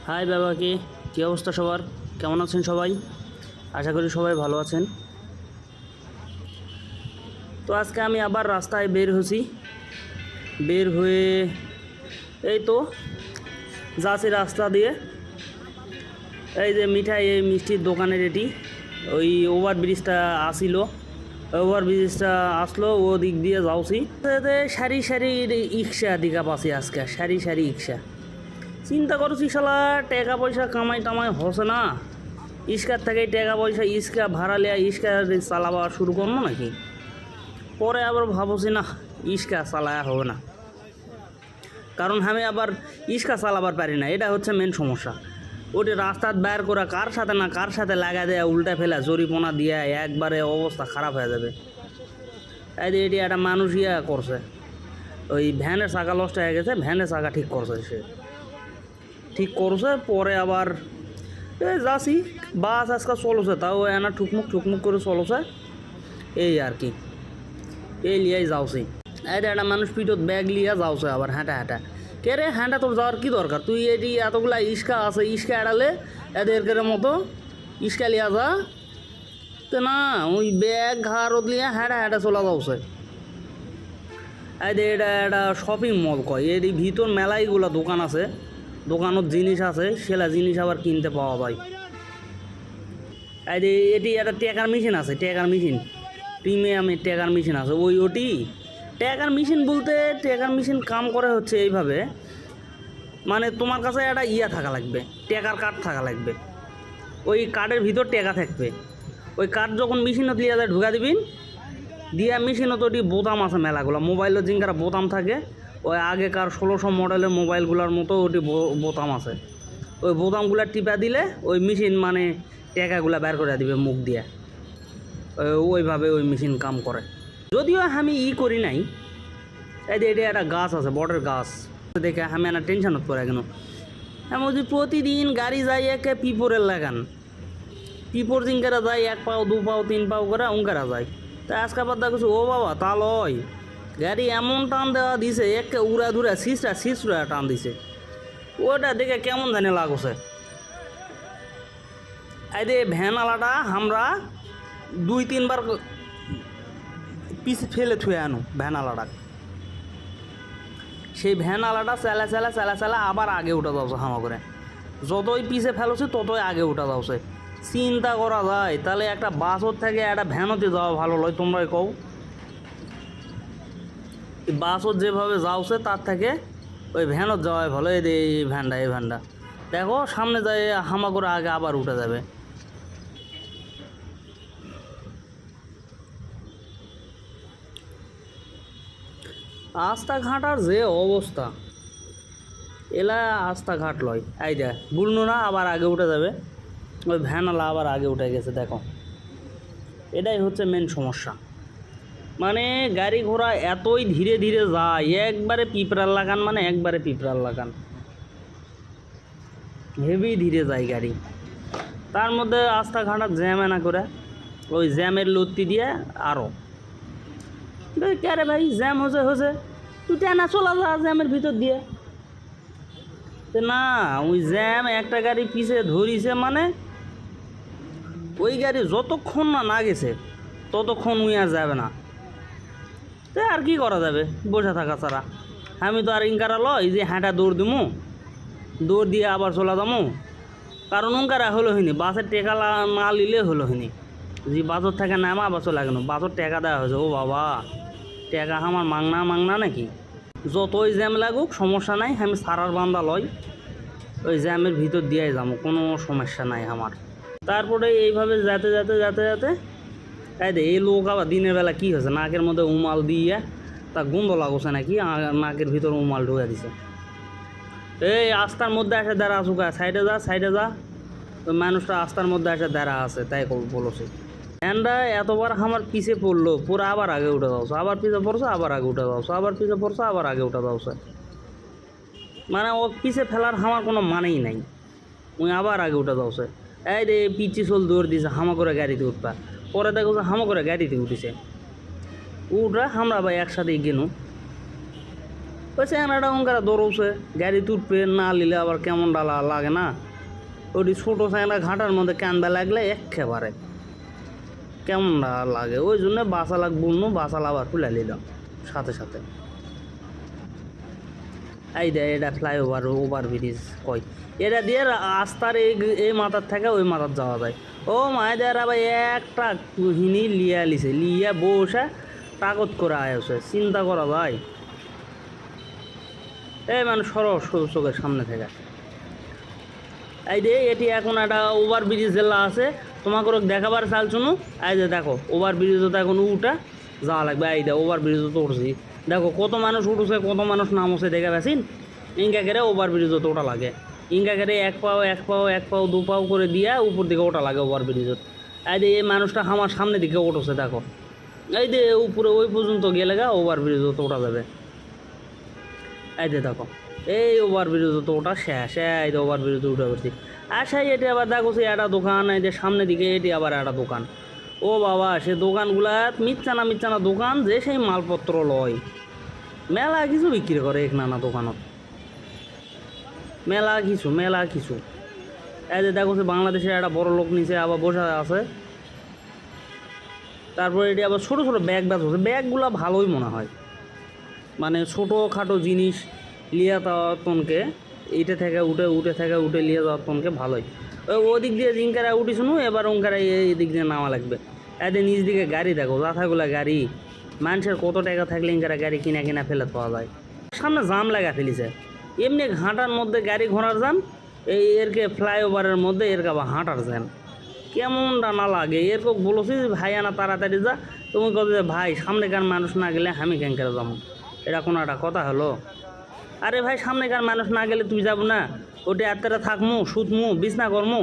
High বাবাকে, কী অবস্থা সবার? কেমন আছেন সবাই? আশা করি সবাই ভালো আছেন। তো আজকে আমি আবার রাস্তায় বের হয়েছি। বের হয়ে এই তো যাচ্ছি রাস্তা দিয়ে। এই যে মিঠাই, এই মিষ্টির দোকানের এটি ওই ওভারব্রিজটা আসিল, ওভারব্রিজটা আসলো, ও দিক দিয়ে যাওছি। সারি সারি রিক্সা দিকা পাচ্ছি আজকে, সারি সারি রিক্সা। চিন্তা করছি শালা টাকা পয়সা কামাই টামাই হসে না, ইস্কার থেকে টাকা পয়সা ইস্কা ভাড়া লিয়া ইস্কা চালাবা শুরু করবো নাকি। পরে আবার ভাবছি না, ইস্কা চালায়া হবে না, কারণ আমি আবার ইস্কা চালাবার পারি না। এটা হচ্ছে মেন সমস্যা। ওটি রাস্তাত বের করা কার সাথে না কার সাথে লাগা দেয়া, উল্টা ফেলা, জরিপনা দিয়া একবারে অবস্থা খারাপ হয়ে যাবে। তাই এটি একটা মানুষ ইয়া করছে, ওই ভ্যানের চাকা লস্ট হয়ে গেছে, ভ্যানের চাকা ঠিক করছে, সে ঠিক করছে। পরে আবার যাচ্ছি, বাস আজকাল চলছে, তাও এনা ঠুকমুক ঠুকমুক করে চলছে, এই আর কি। এই লিয়াই যাওছি। এই একটা মানুষ পিঠত ব্যাগ লিয়া যাওছে আবার হাঁটা হাঁটা। কে রে হাঁটা, তোর যাওয়ার কী দরকার? তুই এটি এতগুলা ইস্কা আছে, ইস্কা এড়ালে এদের মতো ইস্কা লিয়া যা। তো না, ওই ব্যাগ ঘাড়ত লিয়া হাঁটা হাঁটা চলা যাওছে। এটা একটা শপিং মল কয়, এর ভিতর মেলাইগুলা দোকান আছে, দোকানত জিনিস আছে, সেলা জিনিস আবার কিনতে পাওয়া যায়। এটি একটা টেকার মেশিন আছে, টেকার মেশিন, প্রিমিয়ামের টেকার মেশিন আছে। ওটি টেকার মেশিন বলতে, টেকার মেশিন কাম করে হচ্ছে এইভাবে, মানে তোমার কাছে একটা ইয়া থাকা লাগবে, টেকার কার্ড থাকা লাগবে। ওই কার্ডের ভিতর টেকা থাকবে। ওই কার্ড যখন মেশিনত লিয়া যায় ঢুকা দিবিন, দিয়া মেশিনত ওটি বোতাম আছে মেলাগুলো, মোবাইলের জিঙ্গারা বোতাম থাকে, ওই আগেকার 1600 মডেলের মোবাইলগুলোর মতো ওটি বোতাম আছে। ওই বোতামগুলো টিপা দিলে ওই মেশিন মানে টেকাগুলো বের করে দিবে মুখ দিয়ে। ওইভাবে ওই মেশিন কাম করে। যদিও আমি করি নাই। এটা একটা গাছ আছে, বটের গাছ দেখে আমি না টেনশনত পড়ে কেন। আমি বলছি প্রতিদিন গাড়ি যাই একে পিপরের লাগান, পিপর জিঙ্গারা যায় 1 পাও 2 পাও 3 পাও করে অঙ্কারা যায়। তা আজকে বাদ দেখছি ও বাবা তা লয়, গাড়ি এমন টান দেওয়া দিছে, একে উড়া ধুরা শিশরা টান দিছে। ওটা দেখে কেমন জানি লাগছে। এই যে ভ্যানওয়ালাটা আমরা 2-3 বার পিছে ফেলে থুয়ে আনো ভ্যানওয়ালাটা। সেই ভ্যানওয়ালাটা চালা আবার আগে উঠা যাচ্ছে হামা করে। যতই পিছে ফেলছে ততই আগে উঠা যাচ্ছে। চিন্তা করা যায় তাহলে একটা বাসত থেকে একটা ভ্যানতে যাওয়া ভালো লয়, তোমরাই কও। বাসত যেভাবে যাওছে তার থেকে ওই ভ্যানত যাওয়াই ভালো। এই ভ্যানটা দেখো সামনে যায় হামা করে আগে আবার উঠে যাবে। রাস্তাঘাটার যে অবস্থা, এলা রাস্তাঘাট লয়। এই দেখ বুলনু না আবার আগে উঠে যাবে, ওই ভ্যানওয়ালা আবার আগে উঠে গেছে। দেখো এটাই হচ্ছে মেন সমস্যা। মানে গাড়ি ঘোড়া এতই ধীরে ধীরে যায়, একবারে পিঁপড়ার লাগান, মানে একবারে পিঁপড়ার লাগান, হেভি ধীরে যায় গাড়ি। তার মধ্যে রাস্তাঘাটার জ্যাম না করে, ওই জ্যামের লত্তি দিয়ে আরও কে রে ভাই জ্যাম হচ্ছে, তুই টেনা চলা যা জ্যামের ভিতর দিয়ে। না ওই জ্যাম একটা গাড়ি পিছে ধরিছে, মানে ওই গাড়ি যতক্ষণ না গেছে ততক্ষণ উই আর যাবে না। তো আর কি করা যাবে বসে থাকা ছাড়া। আমি তো আর ইনকারা লয় যে হাঁটা দৌড় দিমু, দৌড় দিয়ে আবার চলা যাবো, কারণ উনকারা হলো হয়নি, বাসের টেকা না নিলে হলো হয়নি। যে বাসর থেকে নামা আবার চলে গেল, বাসর টেকা দেওয়া হয়েছে। ও বাবা টেকা আমার মাংনা নাকি। যতই জ্যাম লাগুক সমস্যা নাই, আমি সারার বান্দা লয়, ওই জ্যামের ভিতর দিয়েই যাবো, কোনো সমস্যা নাই আমার। তারপরে এইভাবে যেতে তাই দে এই লোক আবার দিনের বেলা কী হয়েছে, নাকের মধ্যে উমাল দিয়ে তা গন্ধ লাগছে নাকি, নাকের ভিতর উমাল ঢুকে দিছে। এই রাস্তার মধ্যে এসে দাঁড়া আসুক, সাইডে যা। ওই মানুষটা রাস্তার মধ্যে এসে দাঁড়া আছে, তাই বলছে। ভ্যানটা এতবার আমার পিছে পড়লো, পুরো আবার আগে উঠে যাচ্ছে, আবার পিছে পড়ছে, আবার আগে উঠে যাচ্ছে, আবার পিছে পড়ছে, আবার আগে উঠে যাচ্ছে। মানে ও পিছে ফেলার আমার কোনো মানেই নাই, ওই আবার আগে উঠে যাচ্ছে। এই রে পিচি চল দৌড় দিছে হামা করে গাড়িতে উঠবা, পরে দেখো হামা করে গাড়িতে উঠেছে। উঠা আমরা ভাই একসাথেই গেনু। ওই চেহারাটা ওঙ্কারা দৌড়ছে গাড়ি তুটবে না নিলে আবার কেমন ডালা লাগে না। ওটি ছোটো চেহারা ঘাটার মধ্যে কান্দা লাগলে একেবারে কেমন লাগে, ওই জন্য বাসালাক বললো, বাসাল আবার খুলে নিলাম সাথে সাথে। এই দে এটা ফ্লাইওভার ওভার ব্রিজ কয়, এটা দিয়ে রাস্তার এই মাথার থেকে ওই মাথার যাওয়া যায়। ও মায়েদের আবার একটা হিনি লিয়া লিছে, লিয়া বসে তাকত করে আয়ছে, চিন্তা করা যায়। এই মানে সরস চোখের সামনে থেকে। এই যে এটি এখন একটা ওভার ব্রিজ জেলা আছে, তোমাকে দেখাবার চাল শুনো। এই যে দেখো ওভার ব্রিজও তো এখন উঠা যাওয়া লাগবে। এই দে ওভার ব্রিজও তো উঠছি, দেখো কত মানুষ উঠছে কত মানুষ নামছে দেখে বেসিন। ইঙ্গা করে ওভার ব্রিজও তো ওটা লাগে, ইঙ্গা করে এক পাও এক পাও এক পাও দু পাও করে দিয়া উপর দিকে ওটা লাগে ওভার ব্রিজত। এই যে এই মানুষটা আমার সামনের দিকে উঠছে দেখো, এই যে উপরে ওই পর্যন্ত গেলে গা ওভার ব্রিজও তো ওটা যাবে। এই যে দেখো এই ওভার ব্রিজও তো ওটা শেষ, এই যে ওভার ব্রিজ উঠে পড়ছি। আচ্ছা এটি আবার দেখো সে একটা দোকান, এই যে সামনের দিকে এটি আবার একটা দোকান। ও বাবা সে দোকানগুলা মিচ্ছানা দোকান, যে সেই মালপত্র লয়, মেলা কিছু বিক্রি করে এক নানা দোকানত, মেলা কিছু। এই যে দেখো সে বাংলাদেশের একটা বড় লোক নিচে আবার বসে আছে। তারপরে এটি আবার ছোটো ছোটো ব্যাগ হচ্ছে, ব্যাগগুলা ভালোই মনে হয়, মানে ছোটোখাটো জিনিস লিয়া তনকে এইটা থেকে উঠে লিয়ে যাওয়ার তনকে ভালোই। ওদিক দিয়ে জিঙ্কারা উঠি শুনো, এবার ওঙ্কারা এই দিক দিয়ে নামা লাগবে। এদের নিজ দিকে গাড়ি দেখো, যাথাগুলা গাড়ি, মানুষের কত টাকা থাকলে ইঙ্কারা গাড়ি কিনা ফেলে পাওয়া যায়। সামনে জাম লাগা ফেলিছে, এমনি ঘাটার মধ্যে গাড়ি ঘোড়ার যান, এই এরকে ফ্লাইওভারের মধ্যে এরকে আবার হাঁটার যান, কেমন না লাগে। এরকম বলছি ভাই আনা তাড়াতাড়ি যা, তুমি কত যে ভাই সামনেকার মানুষ না গেলে আমি ক্যাঙ্কেরা যাবো, এটা কোনো একটা কথা হলো? আরে ভাই সামনেকার মানুষ না গেলে তুই যাবো না, ওটা এতটা থাকমু শুতমু বিছনা করমু,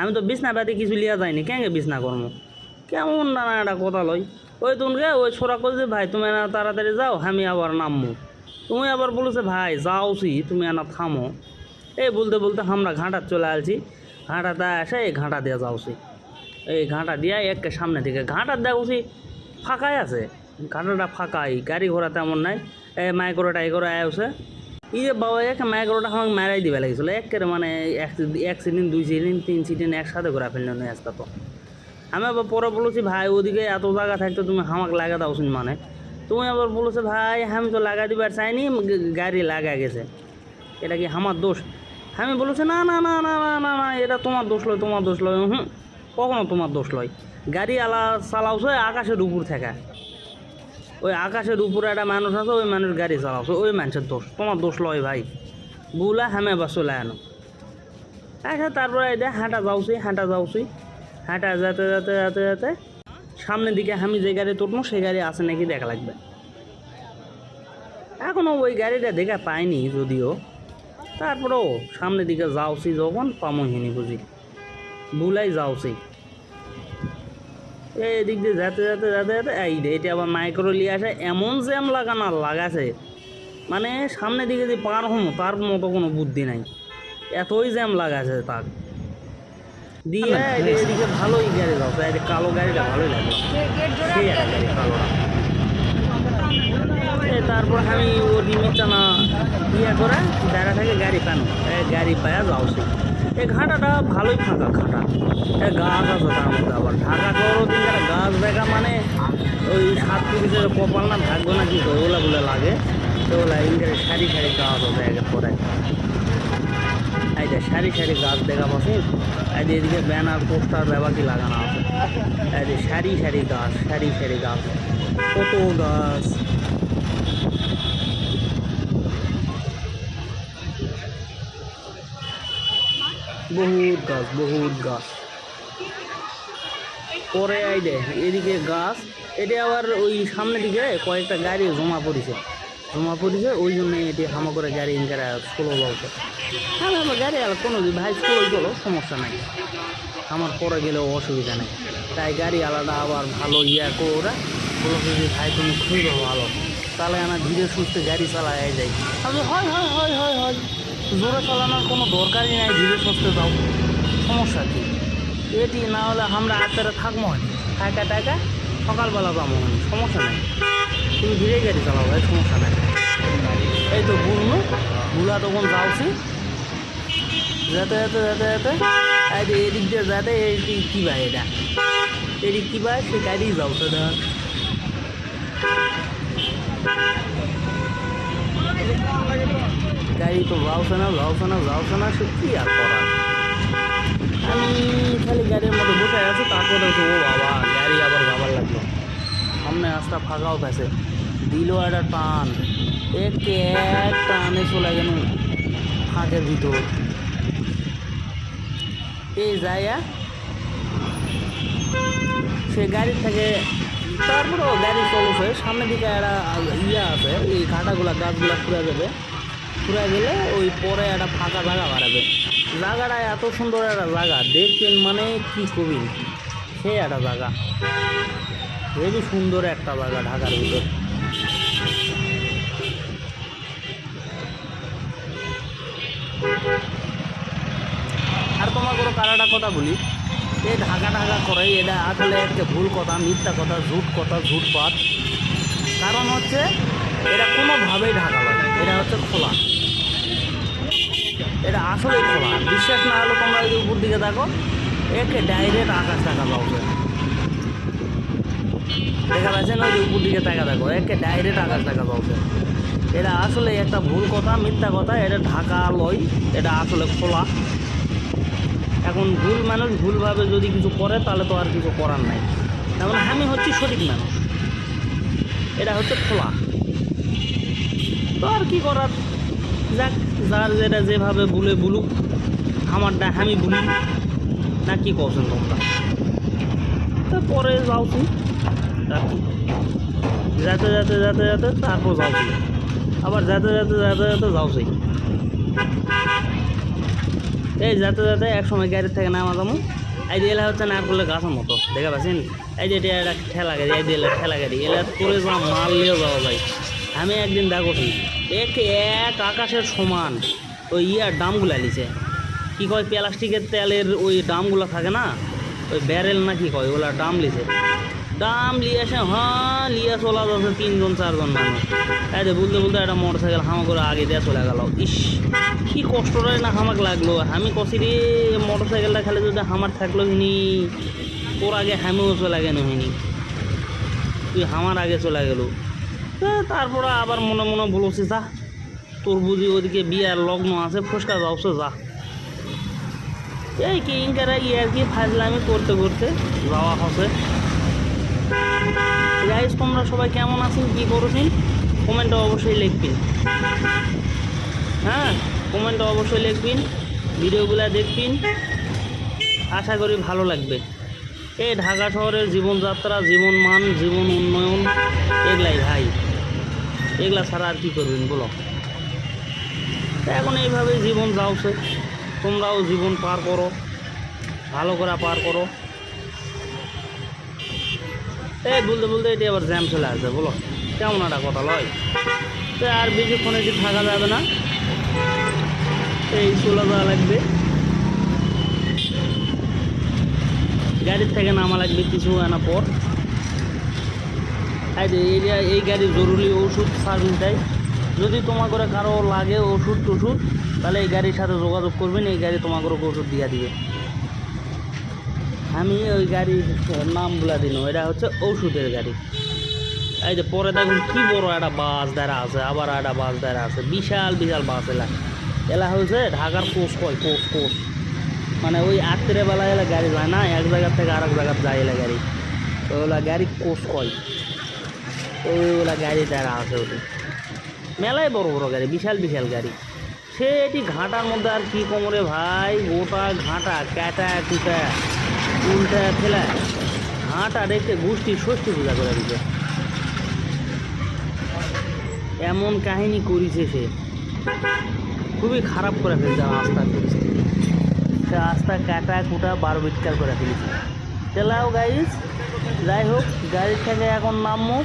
আমি তো বিছনা পাতি কিছু লিয়া যায়নি, কেন বিছনা করমু, কেমন না একটা কথা লয়। ওই তুমকে ওই ছোড়া করছে ভাই তুমি না তাড়াতাড়ি যাও, আমি আবার নামমু, তুমি আবার বলেছে ভাই যাওছি তুমি না থামো। এই বলতে আমরা ঘাটার চলে আসছি, ঘাটাতে আসে এই ঘাটা দিয়ে যাওছি, এই ঘাটা দিয়ে একে সামনে দিকে ঘাটার দেখছি ফাঁকাই আছে, ঘাটাটা ফাঁকাই, গাড়ি ঘোড়া তেমন নাই। এই মাইক্রোটা এই করে আসে, এই যে বাবা এক মাইক্রোটা আমাকে মারাই দিবে লাগছিল একের, মানে এক সিটিন দুই সিটিন তিন সিটিন একসাথে ঘোরা ফেললো না আজকে। তো আমি আবার পরে বলেছি ভাই ওদিকে এত জায়গা থাকতো তুমি হামাক লাগা দাও শুন, মানে তুমি আবার বলেছে ভাই আমি তো লাগা দিবার চাইনি, গাড়ি লাগা গেছে, এটা কি আমার দোষ? আমি বলেছি না না না না না না না এটা তোমার দোষ লয়, কখনো তোমার দোষ লয়, গাড়ি আলা চালাওছে আকাশের উপর থেকে, ওই আকাশের উপরে একটা মানুষ আছে, ওই মানুষ গাড়ি চালাওছে, ওই মানুষের দোষ, তোমার দোষ লয় ভাই, বুলা হামে বা চলে আনো। আচ্ছা তারপরে এই হাঁটা যাওছি হাঁটা যেতে সামনের দিকে আমি যে গাড়ি তুলবো সেই গাড়ি আছে নাকি দেখা লাগবে। এখনও ওই গাড়িটা দেখা পাইনি যদিও, তারপরেও সামনের দিকে যাওছি যখন পামহিনি বুঝি বুলাই যাওছি। এই দিক দিয়ে যেতে এই এটা আবার মাইক্রো লিয়ে আসে, এমন জ্যাম লাগাছে মানে সামনের দিকে যে পার হমো তার মতো কোনো বুদ্ধি নাই, এতই জ্যাম লাগাছে তার দিয়ে। এদিকে ভালোই গাড়ি যাচ্ছে, এই কালো গাড়িটা ভালোই লাগলো, সেই একটা গাড়ি কালোটা। তারপর আমি ওর নিমিত্তানা ইয়ে করে জায়গা থেকে গাড়ি পায়া যাওছি। এই ঘাটাটা ভালোই ফাঁকা ঘাটা, গাছ আছে তার মধ্যে, আবার ঢাকা শহরও দিন গাছ দেখা মানে ওই 7 পুরুষের কপাল না থাকবো না কি ওগুলা বলে লাগে, তো ওগুলা ইন্টারে সারি গাছ আছে একের পরে। এই যে সারি গাছ দেখা পাচ্ছি, এই যে এদিকে ব্যানার পোস্টার ব্যাপারটি লাগানো আছে, এই যে সারি গাছ কত গাছ। বহুত গাছ পরে এই দে এদিকে গাছ, এটা আবার ওই সামনের দিকে কয়েকটা গাড়ি জমা পড়েছে, ওই জন্য এটি হামা করে গাড়ি ইনকারা স্লো বলছে। হ্যাঁ আমার গাড়ি আর কোনো ভাই স্লোই চলো সমস্যা নাই, আমার পরে গেলেও অসুবিধা নেই। তাই গাড়ি আলাদা আবার ভালো ওরা বলছে যে ভাই তুমি খুবই ভালো, তাহলে আমার ধীরে সুস্থে গাড়ি চালায় যাই। আমি হয় জোরে চালানোর কোনো দরকারই নাই, ধীরে সুস্থে যাও, সমস্যা কী? এটি না হলে আমরা আত্মারা থাকবো টাকা সকালবেলা যাবো, সমস্যা নেই, তুমি ধীরে গাড়ি চালাও ভাই, সমস্যা নাই। এই তো বুলনু বুলা তখন যাওছি যেতে যেতে যেতে যেতে এই যে এদিক দিয়ে যেতে এটি কী ভাই এটা এদিক কী ভাই সে গাড়ি যাওছে না গাড়ি তো যাওছে না সে কী আর করার আমি খালি গাড়ির মধ্যে বসে আছি তারপরে দেখছি ও বাবা গাড়ি আবার যাবার লাগলো সামনে রাস্তা ফাঁকাও পেছে দিল একটা টান এক টানে চলে গেল ফাঁকের ভিতর এই যাইয়া সে গাড়ি থেকে তারপরেও গাড়ি চলছে সামনের দিকে একটা ইয়ে আছে এই কাঁটাগুলা গাছগুলা ফুরে যাবে ফুরে গেলে ওই পরে একটা ফাঁকা জায়গা বাড়াবে জায়গাটা এত সুন্দর একটা জায়গা দেখবেন মানে কি কবি সে একটা জায়গা খুবই সুন্দর একটা জায়গা ঢাকার ভিতর আর তোমার কোনো কারাটা কথা বলি এই ঢাকা করে এটা আসলে একটা ভুল কথা মিথ্যা কথা ঝুটপাত কারণ হচ্ছে এটা কোনোভাবেই ঢাকা লাগে এটা হচ্ছে খোলা এটা আসলেই খোলা বিশ্বাস না হলে তোমরা যদি উপর দিকে দেখো একে ডাইরেক্ট আকাশ দেখা পাবে দেখা যাচ্ছে না যে উপর দিকে তাকা দেখো একে ডাইরেক্ট আকাশ দেখা পাবে এটা আসলে একটা ভুল কথা মিথ্যা কথা এটা ঢাকা লয় এটা আসলে খোলা এখন ভুল মানুষ ভুলভাবে যদি কিছু করে তাহলে তো আর কিছু করার নাই তেমন আমি হচ্ছি সঠিক মানুষ এটা হচ্ছে খোলা তো আর কি করার যাক যার যেটা যেভাবে বলুক আমারটা আমি বলি না কি করছেন তোমরা তারপরে যাওছি রাখি যেতে তারপর যাওছি আবার যেতে যাওছি এই যেতে এক সময় গাড়ির থেকে নামা যাবো এই যে এলা হচ্ছে নারকলের গাছের মতো দেখা পাচ্ছেন এই যে এটা একটা ঠেলা গাড়ি এই যে ঠেলা গাড়ি এলা করে যা মারলেও যাওয়া যায় আমি একদিন দেখছি এক আকাশের সমান ওই ইয়ার ডামগুলা লিছে কী কয় প্লাস্টিকের তেলের ওই ডামগুলো থাকে না ওই ব্যারেল না কি কয় ওগুলা ডাম লিছে ডাম লিয়ে আসে লিয়ে চলা যাচ্ছে 3-4 মানুষ এই যে বলতে একটা মোটরসাইকেল হামা করে আগে দিয়ে চলে গেল ইস কি কষ্টটাই না হামাক লাগলো আমি কষি রে মোটরসাইকেলটা খালি যদি হামার থাকলো হিনি তোর আগে হামিও চলে গেল হিনি তুই হামার আগে চলে গেল তারপরে আবার মনে বলছি যা তোর বুঝি ওদিকে বিয়ার লগ্ন আছে ফুসকা যাওছে যা এই কি ইনকারা আর কি ফাজলামি করতে যাওয়া হচ্ছে গাইস তোমরা সবাই কেমন আছেন কি করছেন কমেন্টে অবশ্যই লিখবেন হ্যাঁ কমেন্টে অবশ্যই লিখবেন ভিডিওগুলো দেখবেন আশা করি ভালো লাগবে এই ঢাকা শহরের জীবনযাত্রা জীবন মান জীবন উন্নয়ন এগুলাই ভাই এগুলা ছাড়া আর কী করবেন বলো এখন এইভাবে জীবন যাওছে তোমরাও জীবন পার করো ভালো করে পার করো এই বলতে এটি আবার জ্যাম চলে আসবে বলো কেমন একটা কথা লয় তো আর বেশিক্ষণে কি থাকা যাবে না এই চলে যাওয়া লাগবে গাড়ির থেকে নামা লাগবে কিছু আনা পর এই গাড়ির জরুরি ওষুধ সার্ভিস দেয় যদি তোমার করে কারো লাগে ওষুধ টষুধ তাহলে এই গাড়ির সাথে যোগাযোগ করবেন এই গাড়ি তোমার করে ওষুধ দিয়ে দিবে আমি ওই গাড়ির নাম বলে দিন এটা হচ্ছে ওষুধের গাড়ি এই যে পরে দেখুন কী বড় একটা বাস দাঁড়া আছে আবার একটা বাস দাঁড়া আছে বিশাল বাস এলা হয়েছে ঢাকার কোচ মানে ওই আত্মীয় বেলা এলা গাড়ি যায় না এক জায়গার থেকে আরেক জায়গার যায় এলা গাড়ি তো ওলা গাড়ি কোচ ওলা গাড়ি দাঁড়া আছে ওটি মেলায় বড় গাড়ি বিশাল গাড়ি সে এটি ঘাটার মধ্যে আর কি কোমরে ভাই গোটা ঘাটা ক্যাটা কুটা উল্টা ফেলা ঘাটা দেখতে গোষ্ঠী ষষ্ঠী পূজা করে দিতে এমন কাহিনী করেছে সে খুবই খারাপ করে ফেলছে রাস্তার পরিস্থিতি সে রাস্তা কাটা কুটা বারবিটকার করে ফেলেছে তেলাও গাইস যাই হোক গাড়ির থেকে এখন নামবো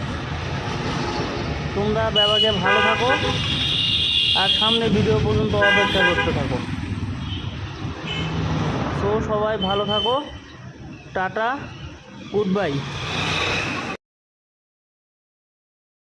তোমরা ব্যাপারে ভালো থাকো আর সামনে ভিডিও পর্যন্ত অপেক্ষা করতে থাকো সো সবাই ভালো থাকো টাটা গুড বাই